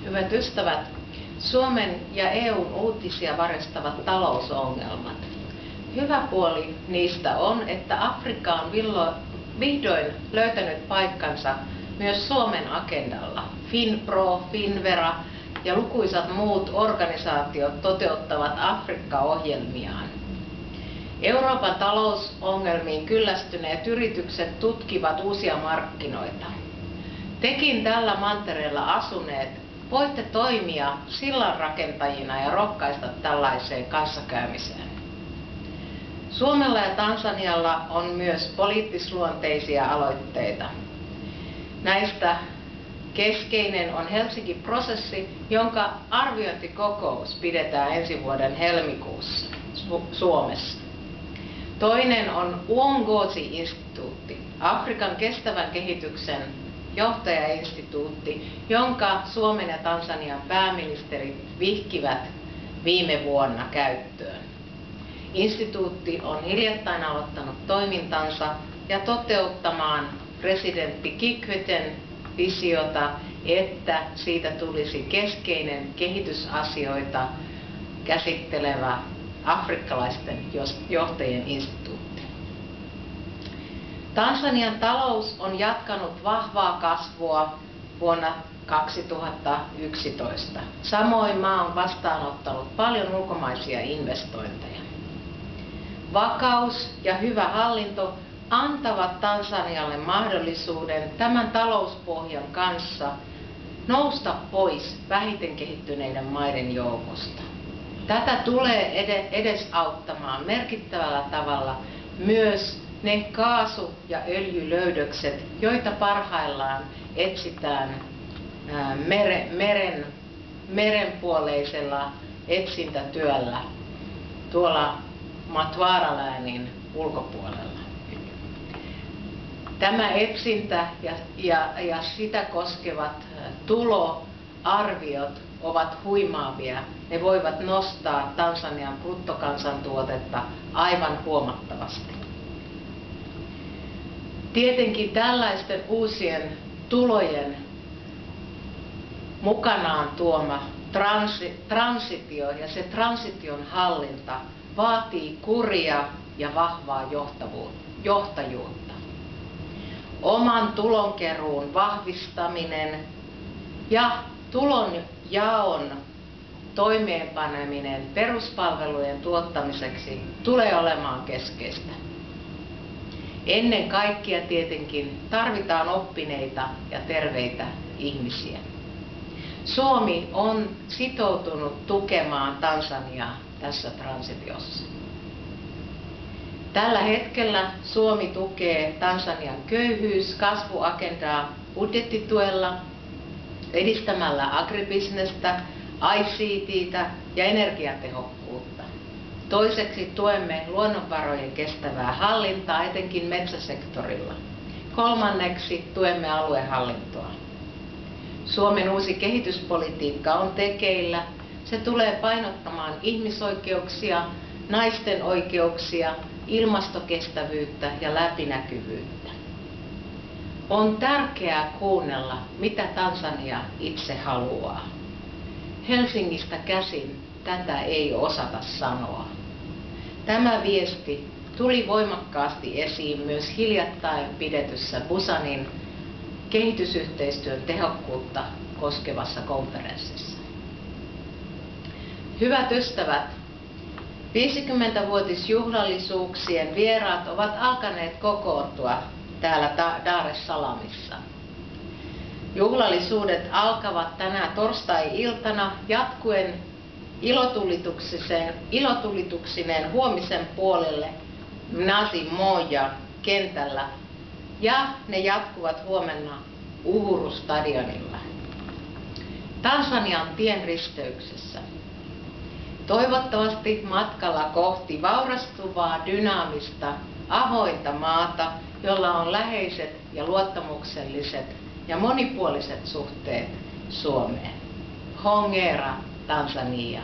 Hyvät ystävät, Suomen ja EUn uutisia varjostavat talousongelmat. Hyvä puoli niistä on, että Afrikka on vihdoin löytänyt paikkansa myös Suomen agendalla. Finpro, Finnvera ja lukuisat muut organisaatiot toteuttavat Afrikka-ohjelmiaan. Euroopan talousongelmiin kyllästyneet yritykset tutkivat uusia markkinoita. Tekin tällä mantereella asuneet voitte toimia sillanrakentajina ja rohkaista tällaiseen kanssakäymiseen. Suomella ja Tansanialla on myös poliittisluonteisia aloitteita. Näistä keskeinen on Helsinki-prosessi, jonka arviointikokous pidetään ensi vuoden helmikuussa Suomessa. Toinen on Uongozi-instituutti, Afrikan kestävän kehityksen johtajainstituutti, jonka Suomen ja Tansanian pääministerit vihkivät viime vuonna käyttöön. Instituutti on hiljattain aloittanut toimintansa ja toteuttamaan presidentti Kikweten visiota, että siitä tulisi keskeinen kehitysasioita käsittelevä afrikkalaisten johtajien instituutti. Tansanian talous on jatkanut vahvaa kasvua vuonna 2011. Samoin maa on vastaanottanut paljon ulkomaisia investointeja. Vakaus ja hyvä hallinto antavat Tansanialle mahdollisuuden tämän talouspohjan kanssa nousta pois vähiten kehittyneiden maiden joukosta. Tätä tulee edesauttamaan merkittävällä tavalla myös ne kaasu- ja öljylöydökset, joita parhaillaan etsitään merenpuoleisella etsintätyöllä tuolla Matwara-läänin ulkopuolella. Tämä etsintä ja sitä koskevat tuloarviot ovat huimaavia. Ne voivat nostaa Tansanian bruttokansantuotetta aivan huomattavasti. Tietenkin tällaisten uusien tulojen mukanaan tuoma transitio ja se transition hallinta vaatii kuria ja vahvaa johtajuutta. Oman tulonkeruun vahvistaminen ja tulonjaon toimeenpaneminen peruspalvelujen tuottamiseksi tulee olemaan keskeistä. Ennen kaikkea tietenkin tarvitaan oppineita ja terveitä ihmisiä. Suomi on sitoutunut tukemaan Tansaniaa tässä transitiossa. Tällä hetkellä Suomi tukee Tansanian köyhyyskasvuagendaa budjettituella, edistämällä agribisnestä, ICT:tä ja energiatehokkuutta. Toiseksi tuemme luonnonvarojen kestävää hallintaa, etenkin metsäsektorilla. Kolmanneksi tuemme aluehallintoa. Suomen uusi kehityspolitiikka on tekeillä. Se tulee painottamaan ihmisoikeuksia, naisten oikeuksia, ilmastokestävyyttä ja läpinäkyvyyttä. On tärkeää kuunnella, mitä Tansania itse haluaa. Helsingistä käsin tätä ei osata sanoa. Tämä viesti tuli voimakkaasti esiin myös hiljattain pidetyssä Busanin kehitysyhteistyön tehokkuutta koskevassa konferenssissa. Hyvät ystävät, 50-vuotisjuhlallisuuksien vieraat ovat alkaneet kokoontua täällä Dar es Salaamissa. Juhlallisuudet alkavat tänään torstai-iltana jatkuen ilotulituksineen huomisen puolelle Mnazi Moja kentällä ja ne jatkuvat huomenna Uhuru-stadionilla. Tansanian tienristeyksessä. Toivottavasti matkalla kohti vaurastuvaa, dynaamista, avointa maata, jolla on läheiset ja luottamukselliset ja monipuoliset suhteet Suomeen. Hongera, Tansania.